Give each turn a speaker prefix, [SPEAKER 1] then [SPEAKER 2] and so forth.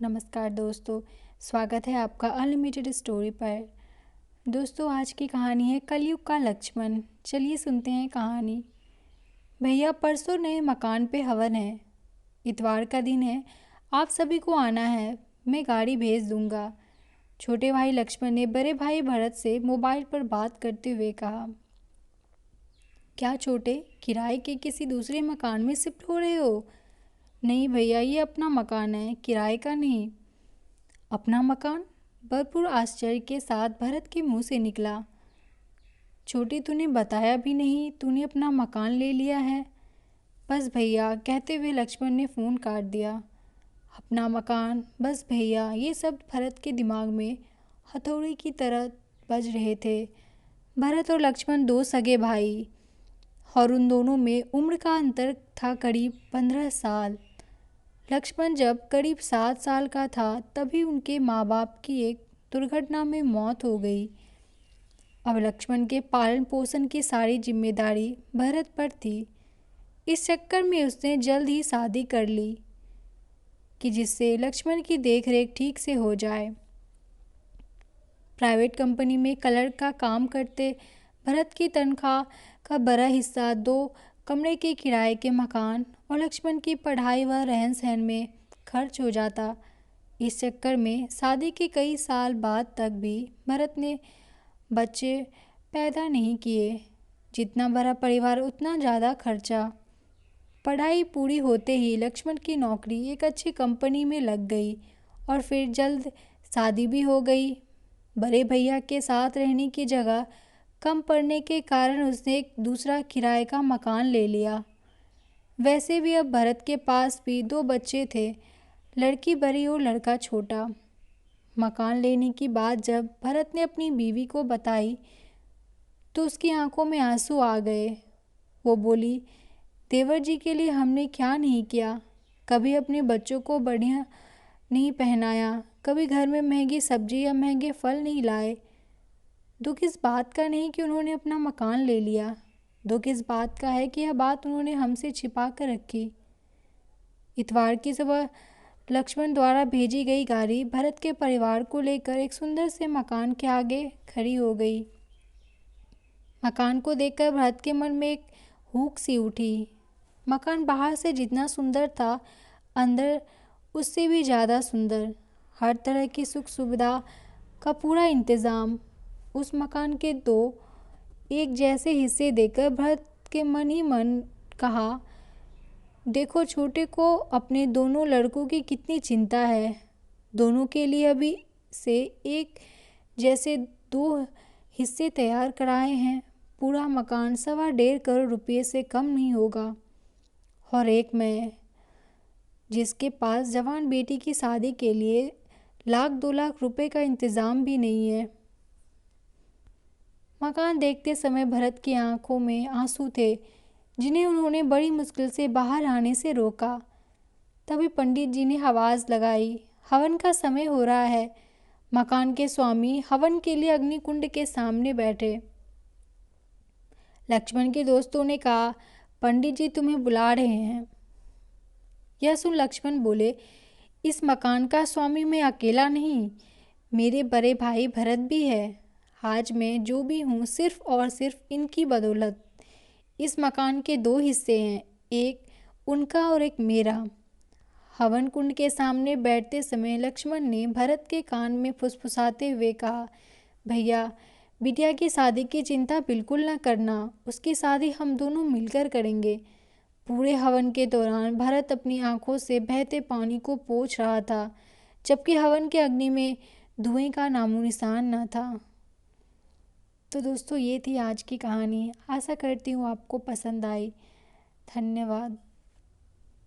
[SPEAKER 1] नमस्कार दोस्तों, स्वागत है आपका अनलिमिटेड स्टोरी पर। दोस्तों, आज की कहानी है कलयुग का लक्ष्मण। चलिए सुनते हैं कहानी। भैया, परसों नए मकान पे हवन है। इतवार का दिन है, आप सभी को आना है। मैं गाड़ी भेज दूंगा। छोटे भाई लक्ष्मण ने बड़े भाई भरत से मोबाइल पर बात करते हुए कहा। क्या छोटे, किराए के किसी दूसरे मकान में शिफ्ट हो रहे हो? नहीं भैया, ये अपना मकान है, किराए का नहीं। अपना मकान? भरपूर आश्चर्य के साथ भरत के मुंह से निकला। छोटी, तूने बताया भी नहीं, तूने अपना मकान ले लिया है। बस भैया, कहते हुए लक्ष्मण ने फ़ोन काट दिया। अपना मकान, बस भैया, ये शब्द भरत के दिमाग में हथौड़ी की तरह बज रहे थे। भरत और लक्ष्मण दो सगे भाई, और उन दोनों में उम्र का अंतर था करीब 15 साल। लक्ष्मण जब करीब 7 साल का था तभी उनके माँ बाप की एक दुर्घटना में मौत हो गई। अब लक्ष्मण के पालन पोषण की सारी जिम्मेदारी भरत पर थी। इस चक्कर में उसने जल्द ही शादी कर ली कि जिससे लक्ष्मण की देखरेख ठीक से हो जाए। प्राइवेट कंपनी में क्लर्क का काम करते भरत की तनख्वाह का बड़ा हिस्सा 2 कमरे के किराए के मकान और लक्ष्मण की पढ़ाई व रहन सहन में खर्च हो जाता। इस चक्कर में शादी के कई साल बाद तक भी भरत ने बच्चे पैदा नहीं किए। जितना बड़ा परिवार उतना ज़्यादा खर्चा। पढ़ाई पूरी होते ही लक्ष्मण की नौकरी एक अच्छी कंपनी में लग गई और फिर जल्द शादी भी हो गई। बड़े भैया के साथ रहने की जगह कम पड़ने के कारण उसने एक दूसरा किराए का मकान ले लिया। वैसे भी अब भरत के पास भी 2 बच्चे थे, लड़की बड़ी और लड़का छोटा। मकान लेने की बात जब भरत ने अपनी बीवी को बताई तो उसकी आंखों में आंसू आ गए। वो बोली, देवर जी के लिए हमने क्या नहीं किया। कभी अपने बच्चों को बढ़िया नहीं पहनाया, कभी घर में महंगी सब्जी या महंगे फल नहीं लाए। दुख इस बात का नहीं कि उन्होंने अपना मकान ले लिया, दुख इस बात का है कि यह बात उन्होंने हमसे छिपा कर रखी। इतवार की सुबह लक्ष्मण द्वारा भेजी गई गाड़ी भरत के परिवार को लेकर एक सुंदर से मकान के आगे खड़ी हो गई। मकान को देखकर भरत के मन में एक हुक सी उठी। मकान बाहर से जितना सुंदर था, अंदर उससे भी ज़्यादा सुंदर। हर तरह की सुख सुविधा का पूरा इंतज़ाम। उस मकान के 2 एक जैसे हिस्से देकर भरत के मन ही मन कहा, देखो छोटे को अपने दोनों लड़कों की कितनी चिंता है। दोनों के लिए अभी से एक जैसे 2 हिस्से तैयार कराए हैं। पूरा मकान 1.25 करोड़ रुपये से कम नहीं होगा। और एक मैं, जिसके पास जवान बेटी की शादी के लिए 1-2 लाख रुपए का इंतज़ाम भी नहीं है। मकान देखते समय भरत की आंखों में आंसू थे, जिन्हें उन्होंने बड़ी मुश्किल से बाहर आने से रोका। तभी पंडित जी ने आवाज़ लगाई, हवन का समय हो रहा है। मकान के स्वामी हवन के लिए अग्निकुंड के सामने बैठे। लक्ष्मण के दोस्तों ने कहा, पंडित जी तुम्हें बुला रहे हैं। यह सुन लक्ष्मण बोले, इस मकान का स्वामी मैं अकेला नहीं, मेरे बड़े भाई भरत भी है। आज मैं जो भी हूँ सिर्फ और सिर्फ इनकी बदौलत। इस मकान के 2 हिस्से हैं, एक उनका और एक मेरा। हवन कुंड के सामने बैठते समय लक्ष्मण ने भरत के कान में फुसफुसाते हुए कहा, भैया, बिटिया की शादी की चिंता बिल्कुल न करना, उसकी शादी हम दोनों मिलकर करेंगे। पूरे हवन के दौरान भरत अपनी आंखों से बहते पानी को पोंछ रहा था, जबकि हवन के अग्नि में धुएं का नामो निशान न था। तो दोस्तों, ये थी आज की कहानी। आशा करती हूँ आपको पसंद आई। धन्यवाद।